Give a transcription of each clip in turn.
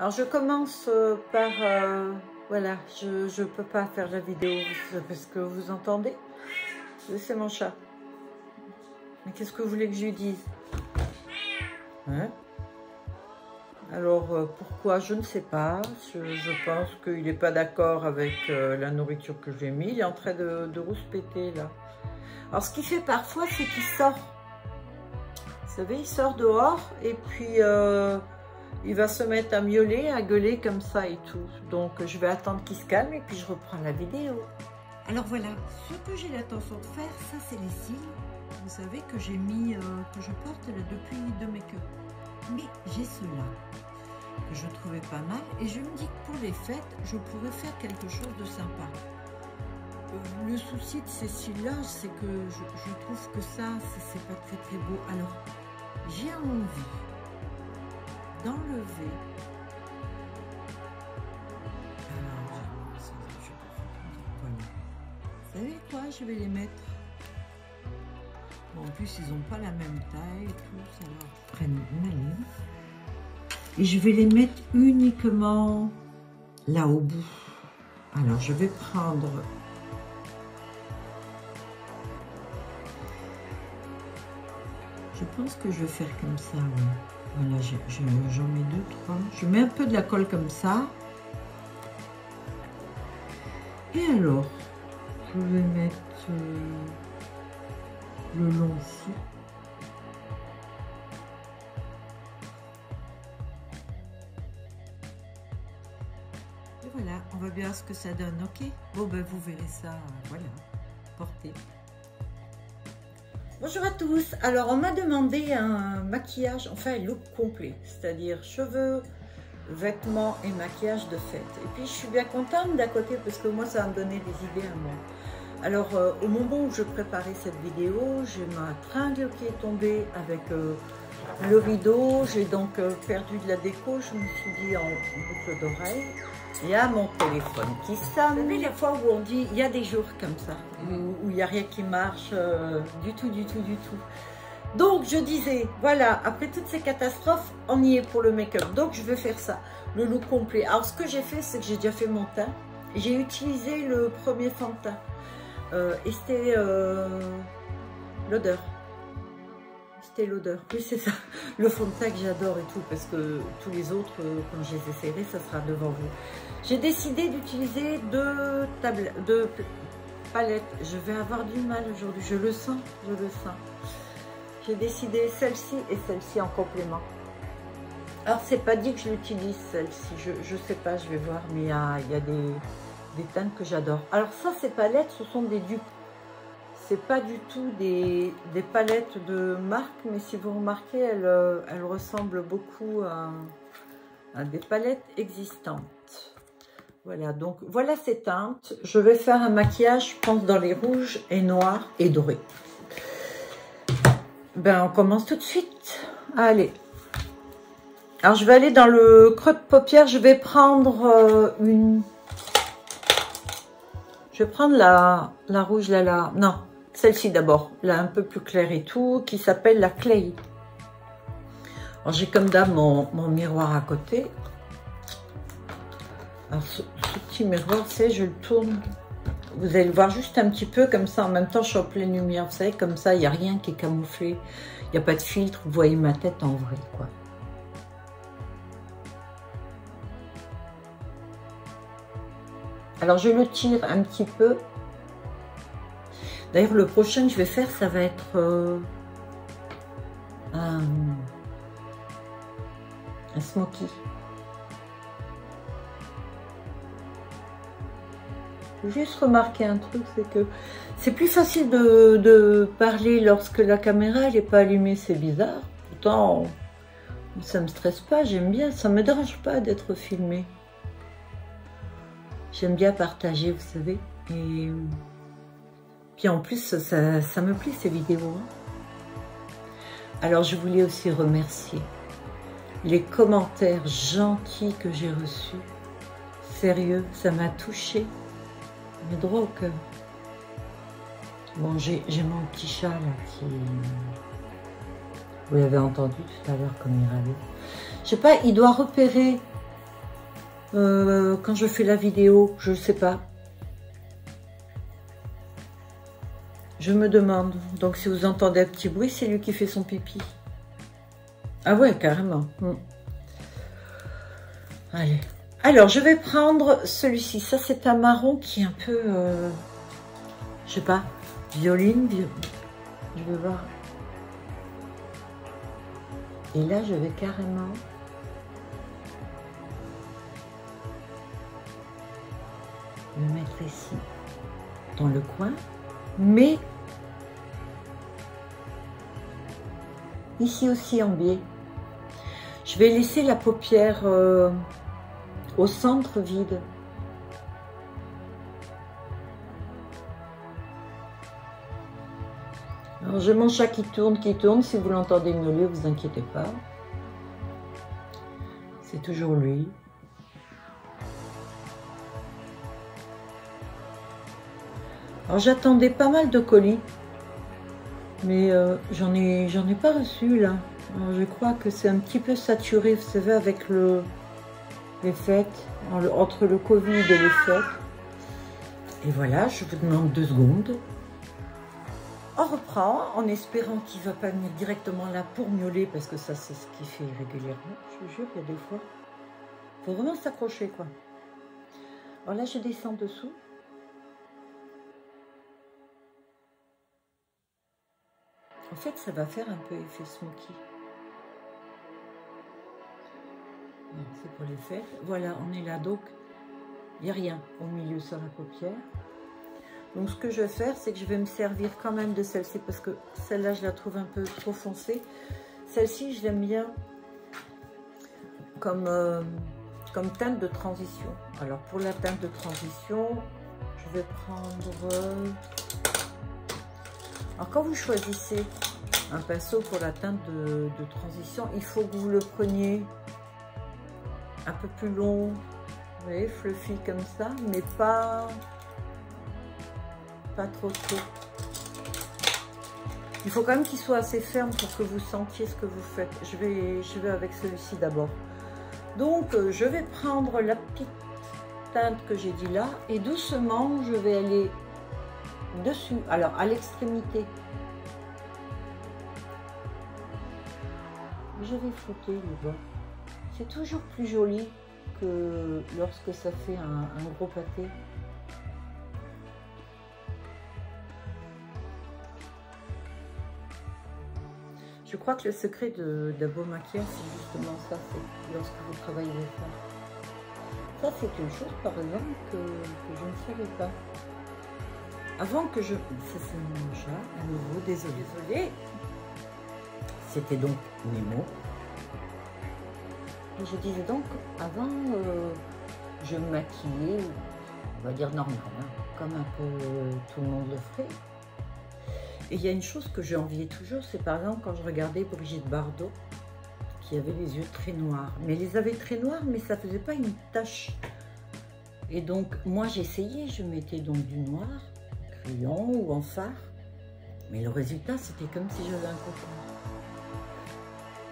Alors je commence par... voilà, je peux pas faire la vidéo parce que vous entendez. C'est mon chat. Mais qu'est-ce que vous voulez que je lui dise, hein? Alors pourquoi, je ne sais pas. Je pense qu'il n'est pas d'accord avec la nourriture que j'ai mis. Il est en train de rouspéter là. Alors ce qu'il fait parfois, c'est qu'il sort. Vous savez, il sort dehors et puis il va se mettre à miauler, à gueuler comme ça et tout. Donc je vais attendre qu'il se calme et puis je reprends la vidéo. Alors voilà, ce que j'ai l'intention de faire, ça c'est les cils. Vous savez que j'ai mis, que je porte là depuis de make-up. Mais j'ai ceux-là que je trouvais pas mal et je me dis que pour les fêtes, je pourrais faire quelque chose de sympa. Le souci de ces cils-là, c'est que je trouve que ça, c'est pas très très beau. Alors, j'ai envie d'enlever. Alors, voilà. Vous savez quoi? Je vais les mettre. Bon, en plus, ils n'ont pas la même taille et tout, ça leur prenne une ligne. Et je vais les mettre uniquement là au bout. Alors, je vais prendre... Je pense que je vais faire comme ça, ouais. Voilà, j'en mets 2, 3. Je mets un peu de la colle comme ça. Et alors, je vais mettre le long ici. Et voilà, on va bien voir ce que ça donne, ok? Bon, ben vous verrez ça, voilà, porté. Bonjour à tous. Alors on m'a demandé un maquillage, enfin un look complet, c'est-à-dire cheveux, vêtements et maquillage de fête. Et puis je suis bien contente d'un côté parce que moi ça va me donner des idées à moi. Alors au moment où je préparais cette vidéo, j'ai ma tringle qui est tombée avec le rideau. J'ai donc perdu de la déco, je me suis dit en boucle d'oreille. Il y a mon téléphone qui sonne. Vous savez, les fois où on dit, il y a des jours comme ça, où il n'y a rien qui marche du tout. Donc, je disais, voilà, après toutes ces catastrophes, on y est pour le make-up. Donc, je vais faire ça, le look complet. Alors, ce que j'ai fait, c'est que j'ai déjà fait mon teint. J'ai utilisé le premier fond de teint. Et c'était l'odeur. C'était l'odeur, oui c'est ça, le fond de teint que j'adore et tout, parce que tous les autres, quand je les essaierai, ça sera devant vous. J'ai décidé d'utiliser deux palettes, je vais avoir du mal aujourd'hui, je le sens. J'ai décidé celle-ci et celle-ci en complément. Alors c'est pas dit que je l'utilise celle-ci, je sais pas, je vais voir, mais il y a des teintes que j'adore. Alors ça, ces palettes, ce sont des dupes. C'est pas du tout des palettes de marque, mais si vous remarquez, elles ressemblent beaucoup à des palettes existantes. Voilà, donc voilà ces teintes. Je vais faire un maquillage, je pense, dans les rouges et noirs et dorés. Ben, on commence tout de suite. Allez. Alors, je vais aller dans le creux de paupière. Je vais prendre Je vais prendre la rouge, là. Non. Celle-ci d'abord, là un peu plus claire et tout, qui s'appelle la Clay. Alors j'ai comme d'hab mon miroir à côté. Alors ce petit miroir, c'est, je le tourne. Vous allez le voir juste un petit peu comme ça, en même temps je suis en pleine lumière, vous savez, comme ça, il n'y a rien qui est camouflé. Il n'y a pas de filtre, vous voyez ma tête en vrai, quoi. Alors je le tire un petit peu. D'ailleurs, le prochain que je vais faire, ça va être un smoky. J'ai juste remarqué un truc, c'est que c'est plus facile de parler lorsque la caméra n'est pas allumée, c'est bizarre. Pourtant, ça me stresse pas, j'aime bien, ça me dérange pas d'être filmée. J'aime bien partager, vous savez, et... Puis en plus, ça me plaît ces vidéos. Alors je voulais aussi remercier les commentaires gentils que j'ai reçus. Sérieux, ça m'a touchée. Mais droit au cœur. Bon, j'ai mon petit chat là qui... Vous l'avez entendu tout à l'heure comme il râlait. Je sais pas, il doit repérer quand je fais la vidéo, je ne sais pas. Je me demande. Donc si vous entendez un petit bruit, c'est lui qui fait son pipi. Ah ouais, carrément. Allez. Alors, je vais prendre celui-ci. Ça, c'est un marron qui est un peu, je sais pas, violine. Je vais voir. Et là, je vais carrément le mettre ici, dans le coin. Mais ici aussi en biais. Je vais laisser la paupière au centre vide. Alors j'ai mon chat qui tourne. Si vous l'entendez miauler, vous inquiétez pas. C'est toujours lui. Alors j'attendais pas mal de colis, mais j'en ai pas reçu là. Alors, je crois que c'est un petit peu saturé, vous savez, avec les fêtes, entre le Covid et les fêtes. Et voilà, je vous demande 2 secondes. On reprend en espérant qu'il ne va pas venir directement là pour miauler, parce que ça c'est ce qu'il fait régulièrement. Je vous jure, il y a des fois, il faut vraiment s'accrocher quoi. Alors là je descends dessous. En fait ça va faire un peu effet smoky. C'est pour les fêtes. Voilà, on est là, donc il n'y a rien au milieu sur la paupière. Donc ce que je vais faire, c'est que je vais me servir quand même de celle-ci, parce que celle-là, je la trouve un peu trop foncée. Celle-ci, je l'aime bien comme teinte de transition. Alors pour la teinte de transition, je vais prendre... Alors quand vous choisissez un pinceau pour la teinte de transition, il faut que vous le preniez un peu plus long, vous voyez, fluffy comme ça, mais pas trop. Il faut quand même qu'il soit assez ferme pour que vous sentiez ce que vous faites. Je vais avec celui-ci d'abord. Donc je vais prendre la petite teinte que j'ai dit là, et doucement je vais aller dessus, alors à l'extrémité. Je vais frotter le bas. C'est toujours plus joli que lorsque ça fait un gros pâté. Je crois que le secret d'un beau maquillage, c'est justement ça, c'est lorsque vous travaillez les fards. Ça, c'est une chose, par exemple, que je ne savais pas. Avant que je... Ça, c'est mon chat, à nouveau, désolé. C'était donc Nemo. Et je disais donc, avant, je me maquillais, on va dire normal, hein, comme un peu tout le monde le ferait. Et il y a une chose que j'ai envié toujours, c'est par exemple quand je regardais Brigitte Bardot, qui avait les yeux très noirs. Mais elle les avait très noirs, mais ça ne faisait pas une tache. Et donc, moi j'essayais, je mettais donc du noir, en crayon ou en fard. Mais le résultat, c'était comme si j'avais un coton.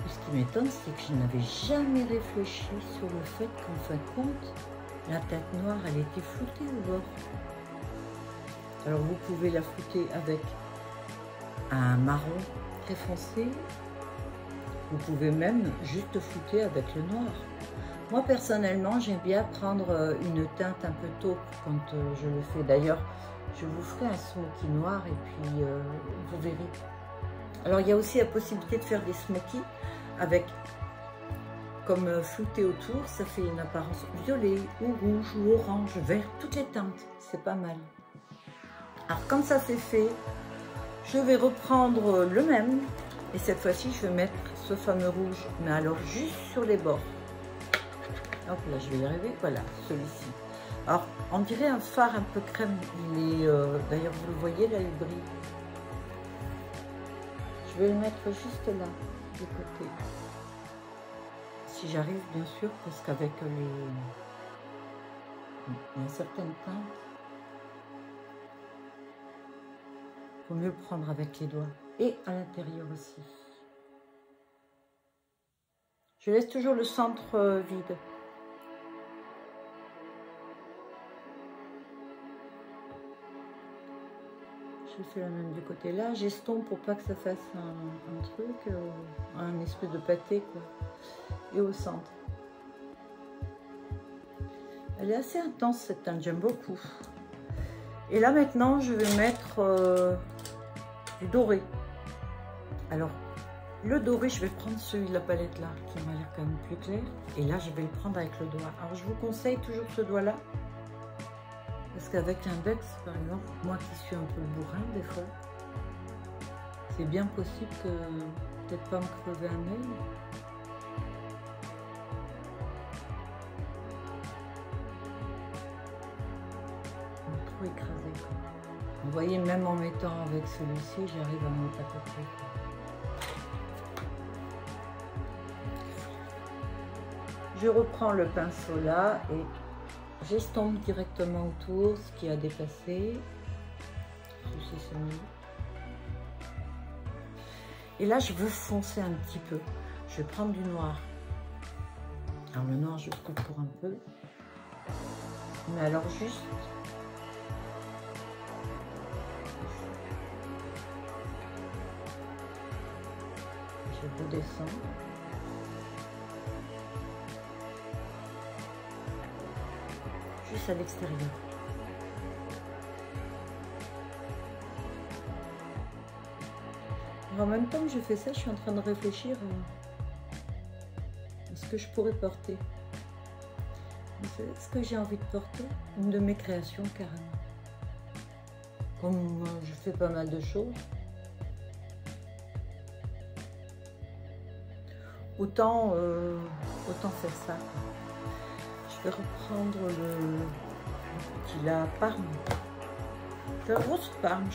Ce qui m'étonne, c'est que je n'avais jamais réfléchi sur le fait qu'en fin de compte, la tête noire, elle était floutée au bord. Alors vous pouvez la flouter avec un marron très foncé. Vous pouvez même juste flouter avec le noir. Moi personnellement, j'aime bien prendre une teinte un peu taupe quand je le fais. D'ailleurs, je vous ferai un smoky noir et puis vous verrez. Alors il y a aussi la possibilité de faire des smokies avec comme flouté autour, ça fait une apparence violet ou rouge ou orange, vert, toutes les teintes, c'est pas mal. Alors quand ça c'est fait, je vais reprendre le même et cette fois-ci je vais mettre ce fameux rouge, mais alors juste sur les bords. Hop là, je vais y arriver, voilà, celui-ci. Alors on dirait un fard un peu crème, il est, d'ailleurs vous le voyez là, il brille. Je vais le mettre juste là, de côté. Si j'arrive, bien sûr, parce qu'avec il y a certaines teintes, il faut mieux le prendre avec les doigts. Et à l'intérieur aussi. Je laisse toujours le centre vide. Je fais la même du côté là. J'estompe pour pas que ça fasse un truc, un espèce de pâté quoi. Et au centre. Elle est assez intense cette teinte, j'aime beaucoup. Et là maintenant, je vais mettre du doré. Alors, le doré, je vais prendre celui de la palette là, qui m'a l'air quand même plus clair. Et là, je vais le prendre avec le doigt. Alors, je vous conseille toujours ce doigt-là. Parce qu'avec l'index, par exemple, moi qui suis un peu bourrin des fois, c'est bien possible que peut-être pas me crever un œil. Trop écrasé quoi. Vous voyez, même en mettant avec celui-ci, j'arrive à me tapoter. Je reprends le pinceau là et j'estompe directement autour ce qui a dépassé. Et là, je veux foncer un petit peu. Je vais prendre du noir. Alors le noir, je coupe pour un peu. Mais alors juste... je redescends. Juste à l'extérieur. En même temps que je fais ça, je suis en train de réfléchir à ce que je pourrais porter. Ce que j'ai envie de porter, une de mes créations carrément. Comme je fais pas mal de choses, autant faire ça. Je vais reprendre le petit là, Parme. La rose Parme,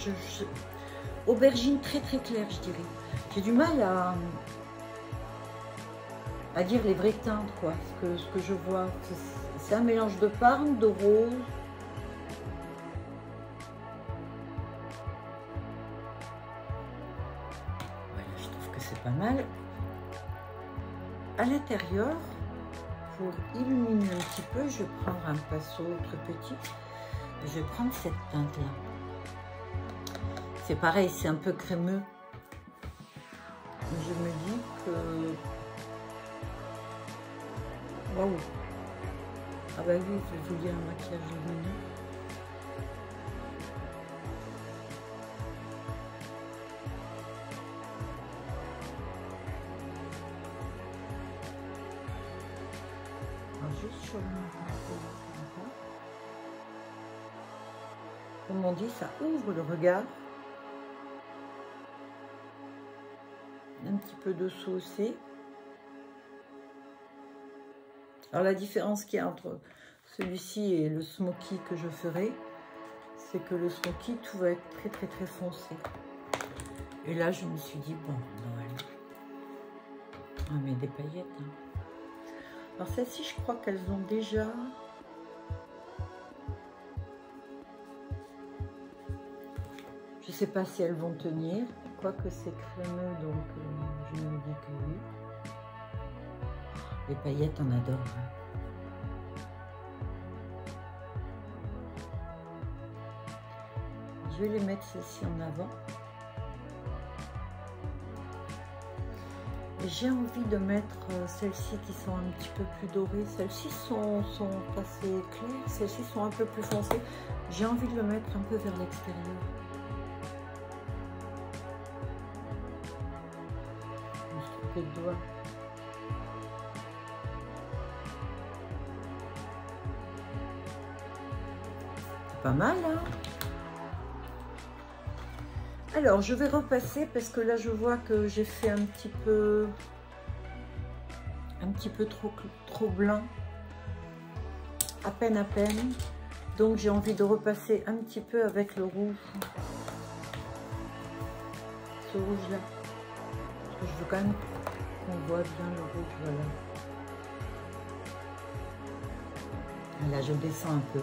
aubergine très très claire, je dirais. J'ai du mal à dire les vraies teintes, quoi. Ce que je vois, c'est un mélange de Parme, de rose. Voilà, je trouve que c'est pas mal. À l'intérieur, pour illuminer un petit peu, je vais prendre un pinceau très petit. Et je vais prendre cette teinte là. C'est pareil, c'est un peu crémeux. Je me dis que... waouh! Ah bah oui, je vais vous dire un maquillage lumineux. Alors juste sur le menton. Comme on dit, ça ouvre le regard. Un petit peu dessous aussi. Alors la différence qu'il y a entre celui-ci et le smoky que je ferai, c'est que le smoky, tout va être très très très foncé. Et là, je me suis dit, bon, Noël, on met des paillettes. Hein. Alors celles-ci, je crois qu'elles ont déjà... Je sais pas si elles vont tenir, quoique c'est crémeux, donc je me dis que oui. Les paillettes, on adore. Hein. Je vais les mettre celles-ci en avant. Et j'ai envie de mettre celles-ci qui sont un petit peu plus dorées. Celles-ci sont assez claires, celles-ci sont un peu plus foncées. J'ai envie de le mettre un peu vers l'extérieur. De doigts. C'est pas mal, hein? Alors, je vais repasser parce que là, je vois que j'ai fait un petit peu trop blanc. À peine. Donc, j'ai envie de repasser un petit peu avec le rouge. Ce rouge-là. Parce que je veux quand même qu'on voit bien le rouge, voilà. Là, je descends un peu.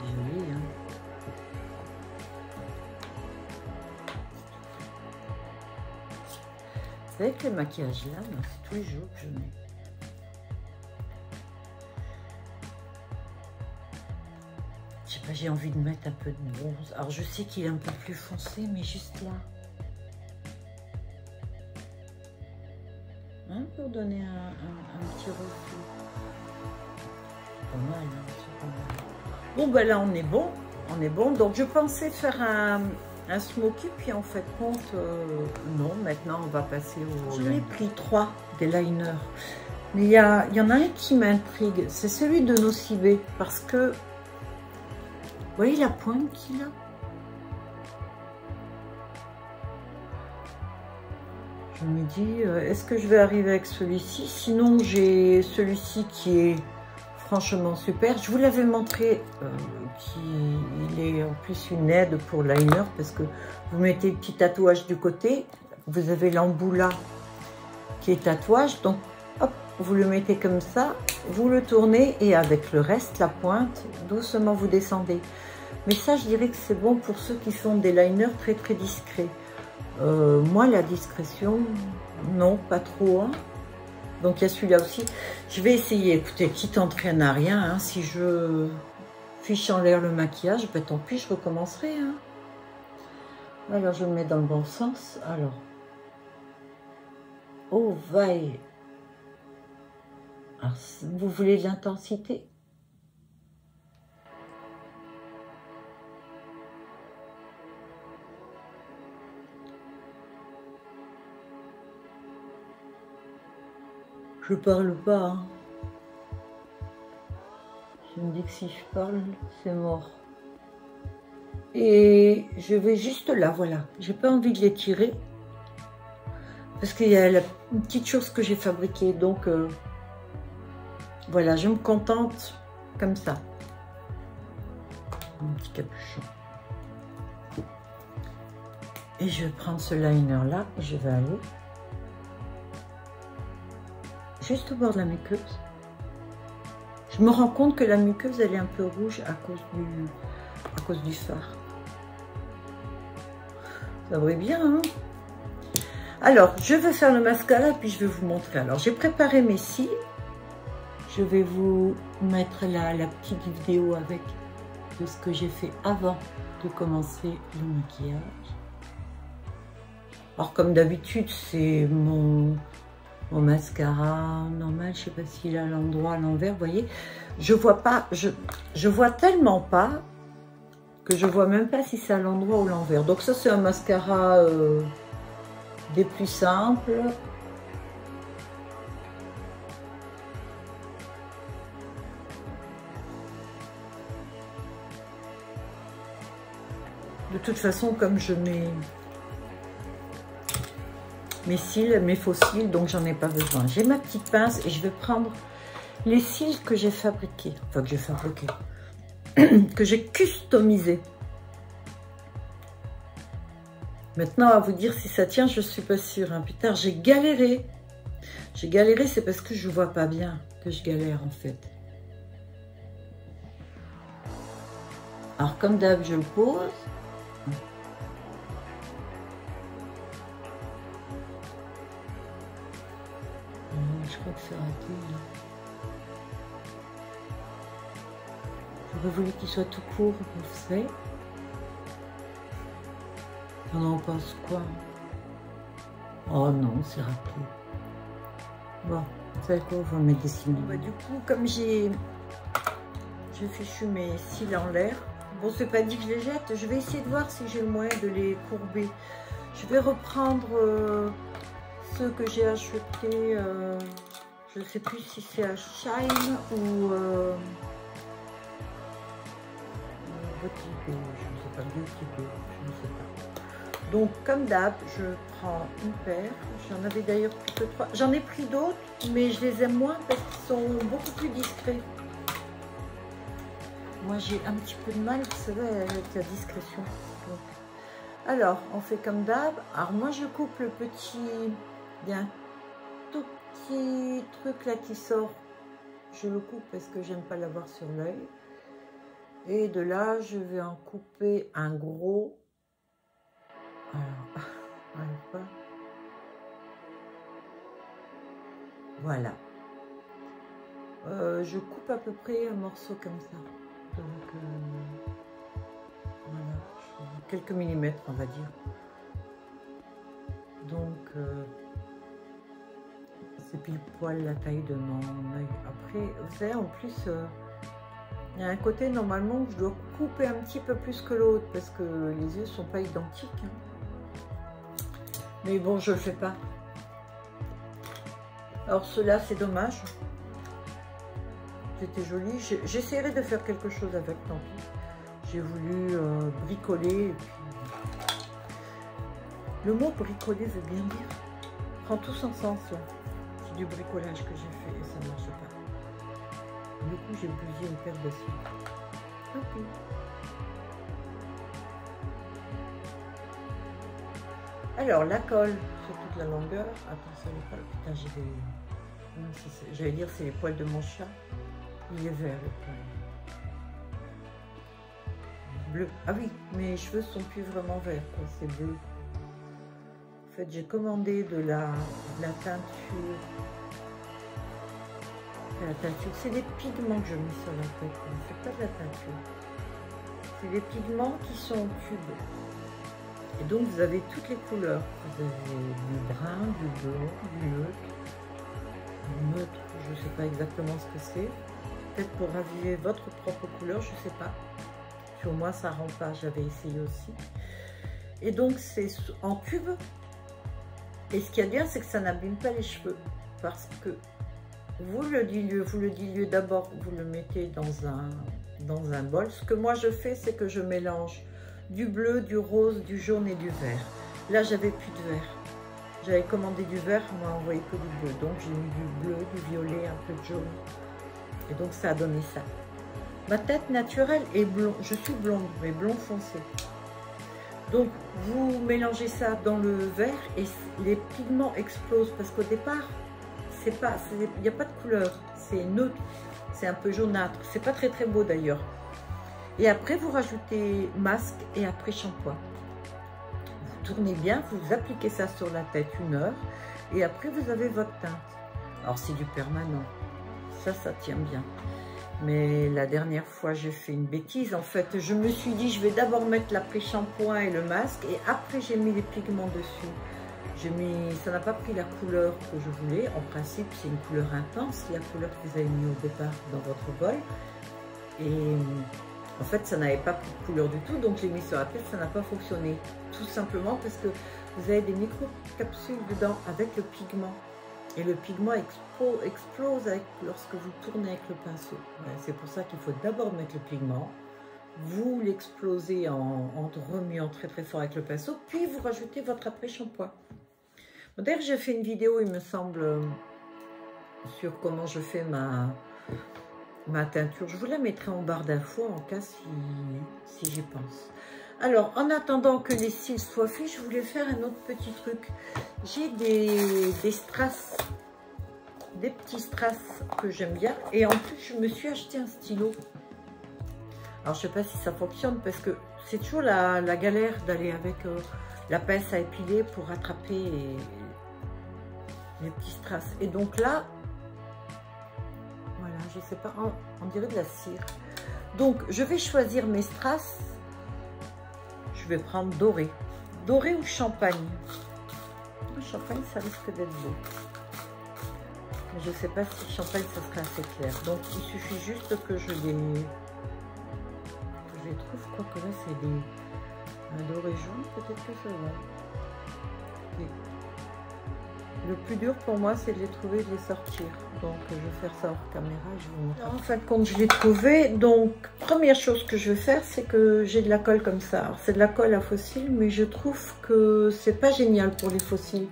Joli, hein. Vous savez que le maquillage là, c'est tous les jours que je mets. sais pas, j'ai envie de mettre un peu de bronze. Alors je sais qu'il est un peu plus foncé, mais juste là. Hein, pour donner un petit reflet. Pas mal, hein, c'est pas mal. Bon, ben là, on est bon. On est bon. Donc, je pensais faire un smoky, puis en fait, compte, non. Maintenant, on va passer au... J'en ai pris 3 des liners. Mais il y en a un qui m'intrigue. C'est celui de Nocibé. Parce que, vous voyez la pointe qu'il a? Je me dis, est-ce que je vais arriver avec celui-ci? Sinon, j'ai celui-ci qui est franchement super. Je vous l'avais montré, il est en plus une aide pour liner parce que vous mettez le petit tatouage du côté. Vous avez l'embout là qui est tatouage. Donc, hop, vous le mettez comme ça, vous le tournez et avec le reste, la pointe, doucement vous descendez. Mais ça, je dirais que c'est bon pour ceux qui font des liners très très discrets. Moi, la discrétion, non, pas trop. Hein. Donc, il y a celui-là aussi. Je vais essayer. Écoutez, qui t'entraîne à rien. Hein. Si je fiche en l'air le maquillage, ben, tant pis, je recommencerai. Hein. Alors, je me mets dans le bon sens. Alors, oh, vaille. Alors, vous voulez de l'intensité? Je parle pas. Hein. Je me dis que si je parle, c'est mort. Et je vais juste là, voilà. J'ai pas envie de l'étirer. Parce qu'il y a une petite chose que j'ai fabriquée. Donc, voilà, je me contente comme ça. Un petit capuchon. Et je vais prendre ce liner là. Et je vais aller juste au bord de la muqueuse. Je me rends compte que la muqueuse, elle est un peu rouge à cause du fard. Ça brille bien, hein? Alors, je vais faire le mascara, puis je vais vous montrer. Alors, j'ai préparé mes cils. Je vais vous mettre la petite vidéo avec de ce que j'ai fait avant de commencer le maquillage. Alors, comme d'habitude, c'est mon mascara normal, je sais pas s'il est à l'endroit, à l'envers, vous voyez. Je vois pas, je vois tellement pas que je vois même pas si c'est à l'endroit ou l'envers. Donc ça, c'est un mascara des plus simples. De toute façon, comme je mets mes cils, mes faux cils, donc j'en ai pas besoin. J'ai ma petite pince et je vais prendre les cils que j'ai fabriqués, enfin que j'ai fabriqués, que j'ai customisés. Maintenant, à vous dire si ça tient, je suis pas sûre. Hein. Plus tard, j'ai galéré. J'ai galéré, c'est parce que je vois pas bien que je galère en fait. Alors comme d'hab, je le pose. Je crois que c'est raté. J'aurais voulu qu'il soit tout court, vous savez. On en pense quoi? Oh non, c'est raté. Bon, vous savez quoi, on va mettre des cils. Bah, du coup, comme j'ai fichu mes cils en l'air, bon, c'est pas dit que je les jette. Je vais essayer de voir si j'ai le moyen de les courber. Je vais reprendre ceux que j'ai achetés. Je ne sais plus si c'est à Shine ou Beauty Bay, je ne sais pas, Beauty Bay, je ne sais pas. Donc comme d'hab, je prends une paire. J'en avais d'ailleurs plus que 3. J'en ai pris d'autres, mais je les aime moins parce qu'ils sont beaucoup plus discrets. Moi j'ai un petit peu de mal, vous savez, avec la discrétion. Donc, alors, on fait comme d'hab. Alors moi je coupe le petit, bien tout petit truc là qui sort, je le coupe parce que j'aime pas l'avoir sur l'œil, et de là je vais en couper un gros. Alors, voilà, je coupe à peu près un morceau comme ça. Donc, quelques millimètres, on va dire. Donc, c'est pile poil la taille de mon œil. Après, vous savez, en plus, il y a un côté normalement où je dois couper un petit peu plus que l'autre parce que les yeux ne sont pas identiques. Hein. Mais bon, je ne le fais pas. Alors, cela, c'est dommage. C'était joli. J'essaierai de faire quelque chose avec, tant pis. J'ai voulu bricoler. Et puis... Le mot bricoler veut bien dire. Prend tout son sens là. C'est du bricolage que j'ai fait et ça ne marche pas. Du coup, j'ai bousillé une paire de cils. Ok. Alors, la colle sur toute la longueur. Attention, les poils. Putain, j'ai des... J'allais dire, c'est les poils de mon chat. Il est vert, le poil. Bleu. Ah oui, mes cheveux sont plus vraiment verts, c'est bleu. En fait, j'ai commandé de la teinture. La teinture, c'est des pigments que je mets sur la tête. C'est pas de la teinture. C'est des pigments qui sont en cube. Et donc, vous avez toutes les couleurs. Vous avez du brun, du blanc, du neutre. Je ne sais pas exactement ce que c'est. Peut-être pour raviver votre propre couleur, je ne sais pas. Sur moi, ça ne rend pas. J'avais essayé aussi. Et donc, c'est en cube. Et ce qui est bien, c'est que ça n'abîme pas les cheveux. Parce que vous le diluez d'abord, vous le mettez dans un bol. Ce que moi, je fais, c'est que je mélange du bleu, du rose, du jaune et du vert. Là, j'avais plus de vert. J'avais commandé du vert, on m'a envoyé que du bleu. Donc, j'ai mis du bleu, du violet, un peu de jaune. Et donc, ça a donné ça. Ma tête naturelle est blonde. Je suis blonde, mais blond foncé. Donc, vous mélangez ça dans le vert et les pigments explosent. Parce qu'au départ, il n'y a pas de couleur. C'est neutre. C'est un peu jaunâtre. C'est pas très très beau d'ailleurs. Et après, vous rajoutez masque et après shampoing. Vous tournez bien, vous appliquez ça sur la tête 1 heure. Et après, vous avez votre teinte. Alors, c'est du permanent. Ça tient bien. Mais la dernière fois, j'ai fait une bêtise. En fait, je me suis dit, je vais d'abord mettre l'après-shampoing et le masque. Et après, j'ai mis les pigments dessus. Ça n'a pas pris la couleur que je voulais. En principe, c'est une couleur intense, la couleur que vous avez mis au départ dans votre bol. Et en fait, ça n'avait pas pris de couleur du tout. Donc, je l'ai mis sur la tête, ça n'a pas fonctionné. Tout simplement parce que vous avez des micro-capsules dedans avec le pigment. Et le pigment explose lorsque vous tournez avec le pinceau. C'est pour ça qu'il faut d'abord mettre le pigment. Vous l'explosez en remuant très très fort avec le pinceau. Puis vous rajoutez votre après-shampoing. D'ailleurs, j'ai fait une vidéo, il me semble, sur comment je fais ma teinture. Je vous la mettrai en barre d'infos en cas si j'y pense. Alors, en attendant que les cils soient faits, je voulais faire un autre petit truc. J'ai des strass, des petits strass que j'aime bien. Et en plus, je me suis acheté un stylo. Alors, je ne sais pas si ça fonctionne parce que c'est toujours la galère d'aller avec la pince à épiler pour rattraper les petits strass. Et donc là, voilà, je ne sais pas, on dirait de la cire. Donc, je vais choisir mes strass. Je vais prendre doré. Doré ou champagne. Le champagne, ça risque d'être beau. Mais je ne sais pas si champagne, ça sera assez clair. Donc, il suffit juste que je les trouve. Quoique là, c'est un doré jaune. Peut-être que ça va. Et le plus dur pour moi, c'est de les trouver et de les sortir. Donc, je vais faire ça hors caméra. Je vous montre. En fin de compte, je l'ai trouvé. Donc, première chose que je vais faire, c'est que j'ai de la colle comme ça. Alors, c'est de la colle à fossiles, mais je trouve que c'est pas génial pour les fossiles.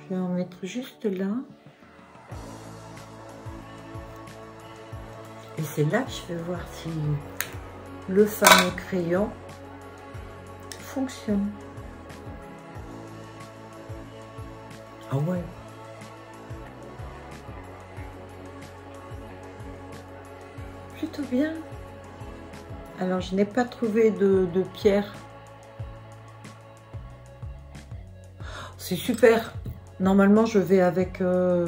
Je vais en mettre juste là. Et c'est là que je vais voir si le fameux crayon fonctionne. Ah ouais. Plutôt bien. Alors, je n'ai pas trouvé de pierre. C'est super. Normalement, je vais avec... je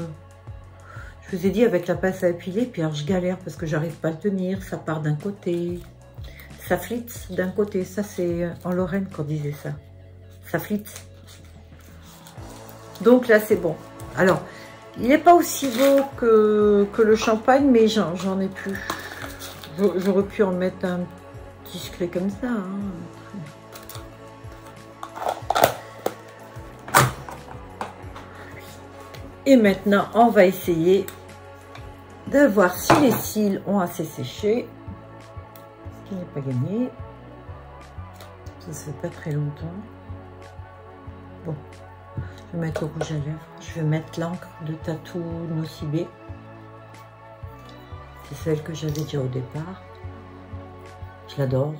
vous ai dit avec la pince à épiler. Puis alors, je galère parce que j'arrive pas à le tenir. Ça part d'un côté. ça flitze d'un côté. Ça, c'est en Lorraine qu'on disait ça. Ça flitze. Donc là, c'est bon. Alors, il n'est pas aussi beau que le champagne, mais j'en ai plus. J'aurais pu en mettre un discret comme ça. Hein. Et maintenant, on va essayer de voir si les cils ont assez séché. Ce qui n'est pas gagné. Ça se fait pas très longtemps. Bon, je vais mettre le rouge à lèvres. Je vais mettre l'encre de Tattoo Nocibé. C'est celle que j'avais déjà au départ. Je l'adore.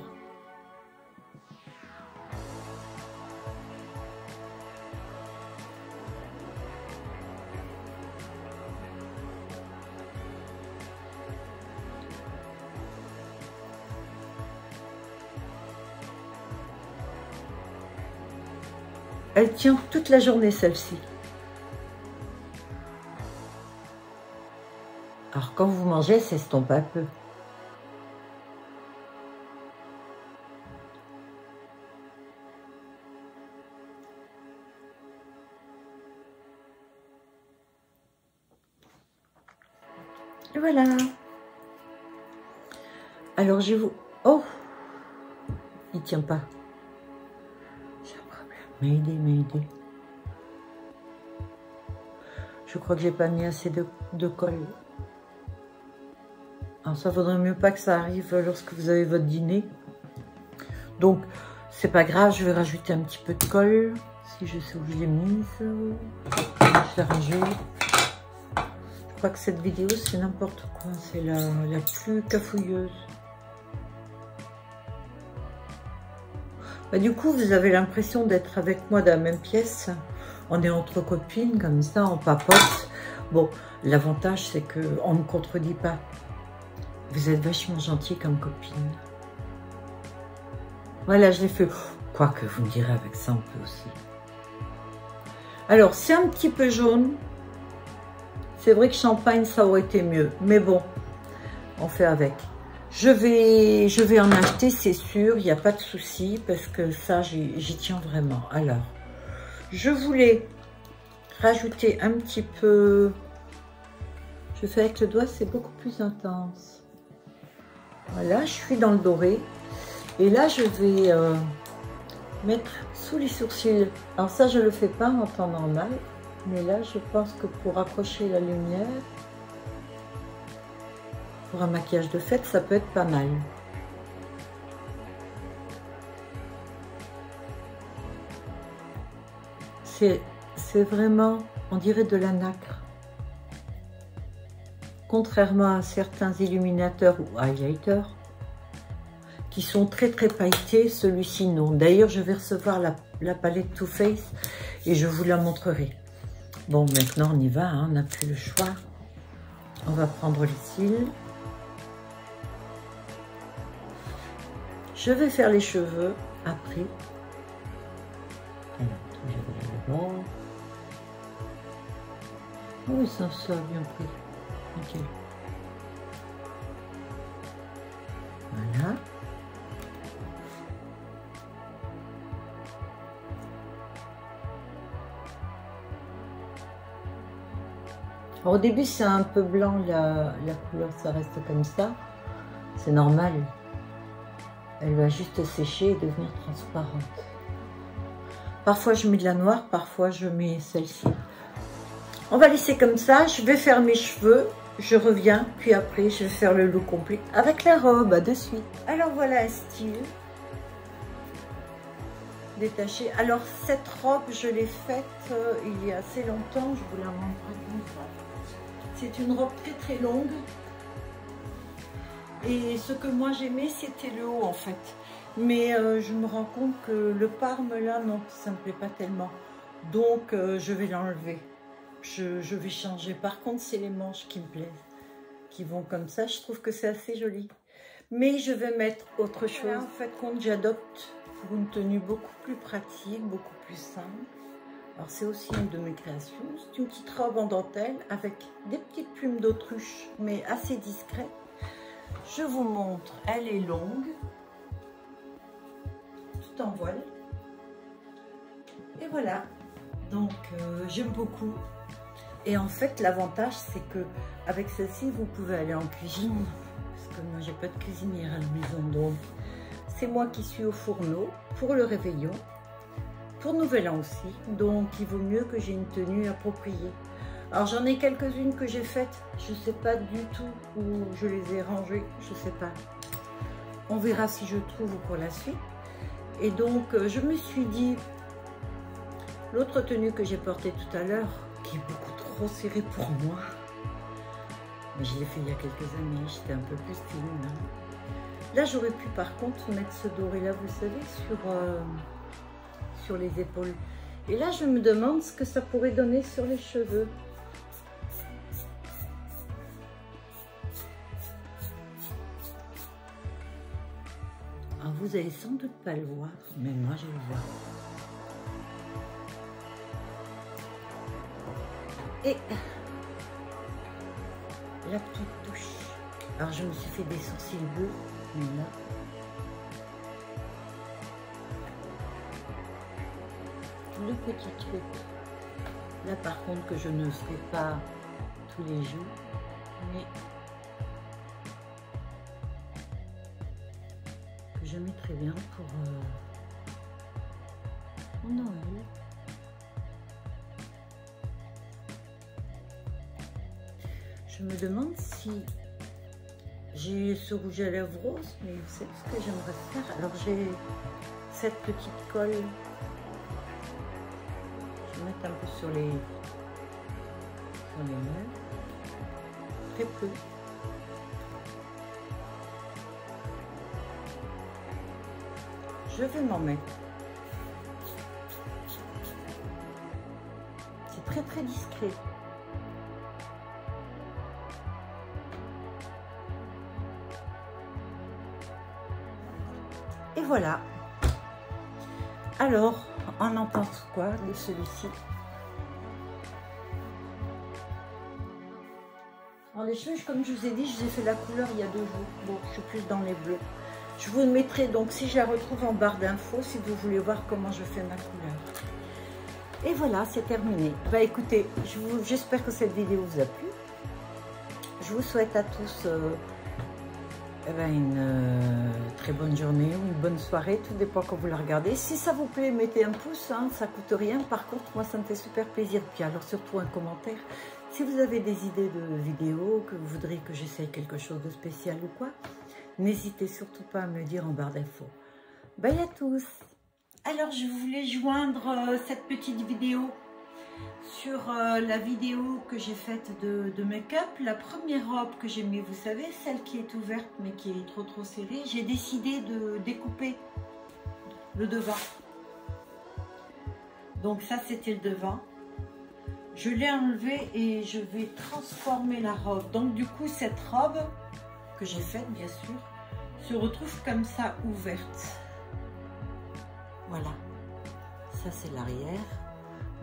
Elle tient toute la journée, celle-ci. Alors, quand vous mangez, elle s'estompe un peu. Et voilà. Alors, je vous... Oh, il tient pas. M'aider. Je crois que j'ai pas mis assez de colle. Alors ça vaudrait mieux pas que ça arrive lorsque vous avez votre dîner. Donc c'est pas grave, je vais rajouter un petit peu de colle. Si je sais où je l'ai mise. Je l'ai rangée. Je crois que cette vidéo c'est n'importe quoi. C'est la plus cafouilleuse. Bah, du coup, vous avez l'impression d'être avec moi dans la même pièce. On est entre copines, comme ça, on papote. Bon, l'avantage, c'est qu'on ne me contredit pas. Vous êtes vachement gentil comme copine. Voilà, je l'ai fait. Quoique, vous me direz, avec ça, on peut aussi. Alors, c'est un petit peu jaune. C'est vrai que champagne, ça aurait été mieux. Mais bon, on fait avec. Je vais en acheter, c'est sûr, il n'y a pas de souci, parce que ça, j'y tiens vraiment. Alors, je voulais rajouter un petit peu... Je fais avec le doigt, c'est beaucoup plus intense. Voilà, je suis dans le doré. Et là, je vais mettre sous les sourcils. Alors ça, je ne le fais pas en temps normal, mais là, je pense que pour accrocher la lumière... Pour un maquillage de fête, ça peut être pas mal. C'est vraiment, on dirait de la nacre. Contrairement à certains illuminateurs ou highlighters qui sont très pailletés, celui-ci non. D'ailleurs, je vais recevoir la palette Too Faced et je vous la montrerai. Bon, maintenant on y va, hein, on n'a plus le choix. On va prendre les cils. Je vais faire les cheveux après. Alors, oui, ça a bien pris. Ok. Voilà. Alors, au début, c'est un peu blanc, la couleur, ça reste comme ça. C'est normal. Elle va juste sécher et devenir transparente. Parfois, je mets de la noire, parfois, je mets celle-ci. On va laisser comme ça. Je vais faire mes cheveux. Je reviens. Puis après, je vais faire le look complet avec la robe. À de suite. Alors, voilà un style détaché. Alors, cette robe, je l'ai faite il y a assez longtemps. Je vous la montrerai comme ça. C'est une robe très longue. Et ce que moi j'aimais, c'était le haut en fait. Mais je me rends compte que le parme là, non, ça me plaît pas tellement. Donc je vais l'enlever. Je vais changer. Par contre, c'est les manches qui me plaisent. Qui vont comme ça. Je trouve que c'est assez joli. Mais je vais mettre autre chose. Là, en fait, compte, j'adopte pour une tenue beaucoup plus pratique, beaucoup plus simple. Alors c'est aussi une de mes créations. C'est une petite robe en dentelle avec des petites plumes d'autruche, mais assez discrètes. Je vous montre, elle est longue. tout en voile. Et voilà, donc j'aime beaucoup. Et en fait, l'avantage, c'est que avec celle-ci, vous pouvez aller en cuisine. Parce que moi, j'ai pas de cuisinière à la maison, donc c'est moi qui suis au fourneau pour le réveillon, pour Nouvel An aussi. Donc, il vaut mieux que j'ai une tenue appropriée. Alors, j'en ai quelques-unes que j'ai faites. Je sais pas du tout où je les ai rangées. Je sais pas. On verra si je trouve pour la suite. Et donc, je me suis dit, l'autre tenue que j'ai portée tout à l'heure, qui est beaucoup trop serrée pour moi, mais je l'ai fait il y a quelques années, j'étais un peu plus fine. Hein. Là, j'aurais pu par contre mettre ce doré-là, vous savez, sur les épaules. Et là, je me demande ce que ça pourrait donner sur les cheveux. Alors, vous allez sans doute pas le voir, mais moi, je le vois. Et la petite touche. Alors, je me suis fait des sourcils bleus, mais là, le petit truc. Là, par contre, que je ne ferai pas tous les jours, mais que je mettrai bien pour Noël. Je me demande si j'ai ce rouge à lèvres rose, mais vous savez ce que j'aimerais faire. Alors j'ai cette petite colle. Je vais mettre un peu sur les lèvres. Très peu. Je vais m'en mettre. C'est très très discret. Et voilà. Alors, on en pense quoi de celui-ci? Alors les cheveux, comme je vous ai dit, je vous ai fait la couleur il y a 2 jours. Bon, je suis plus dans les bleus. Je vous mettrai donc, si je la retrouve, en barre d'infos, si vous voulez voir comment je fais ma couleur. Et voilà, c'est terminé. Bah écoutez, j'espère que cette vidéo vous a plu. Je vous souhaite à tous une très bonne journée ou une bonne soirée, tout dépend quand vous la regardez. Si ça vous plaît, mettez un pouce, hein, ça coûte rien. Par contre, moi, ça me fait super plaisir. Puis alors, surtout un commentaire. Si vous avez des idées de vidéos, que vous voudriez que j'essaye quelque chose de spécial ou quoi, n'hésitez surtout pas à me le dire en barre d'infos. Bye à tous. Alors, je voulais joindre cette petite vidéo sur la vidéo que j'ai faite de make-up. La première robe que j'ai mis, vous savez, celle qui est ouverte mais qui est trop serrée, j'ai décidé de découper le devant. Donc ça, c'était le devant. Je l'ai enlevé et je vais transformer la robe. Donc du coup, cette robe que j'ai faite, bien sûr, se retrouve comme ça, ouverte. Voilà. Ça, c'est l'arrière.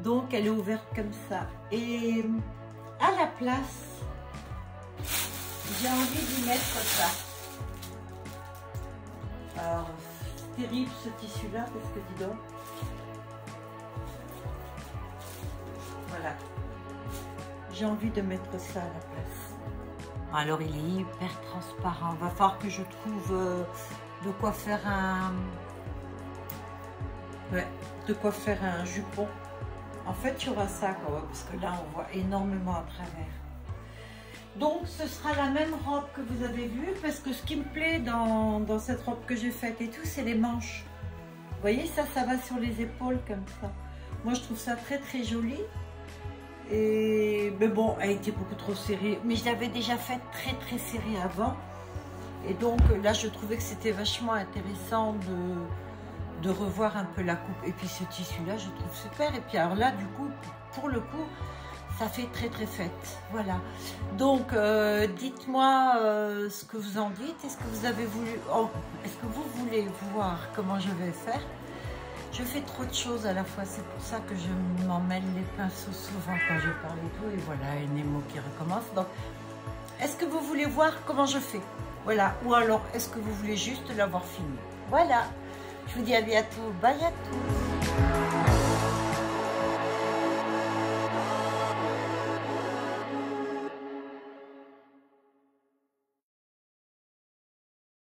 Donc, elle est ouverte comme ça. Et à la place, j'ai envie d'y mettre ça. Alors, c'est terrible ce tissu-là, parce que dis donc. Voilà. J'ai envie de mettre ça à la place. Alors, il est hyper transparent. Il va falloir que je trouve de quoi faire un... Ouais, de quoi faire un jupon. En fait, il y aura ça quand même, parce que là, on voit énormément à travers. Donc, ce sera la même robe que vous avez vue, parce que ce qui me plaît dans cette robe que j'ai faite et tout, c'est les manches. Vous voyez, ça va sur les épaules comme ça. Moi, je trouve ça très, très joli. Mais bon, elle était beaucoup trop serrée. Mais je l'avais déjà faite très, très serrée avant. Et donc, là, je trouvais que c'était vachement intéressant de revoir un peu la coupe. Et puis ce tissu là, je trouve super. Et puis alors là, du coup, pour le coup, ça fait très très fête. Voilà. Donc dites-moi ce que vous en dites. Est-ce que vous avez voulu, est-ce que vous voulez voir comment je vais faire? Je fais trop de choses à la fois, c'est pour ça que je m'en mêle les pinceaux souvent quand je parle et tout. Et voilà, et Nemo qui recommence. Donc est-ce que vous voulez voir comment je fais? Voilà. Ou alors est-ce que vous voulez juste l'avoir fini? Voilà. Je vous dis à bientôt. Bye à tous.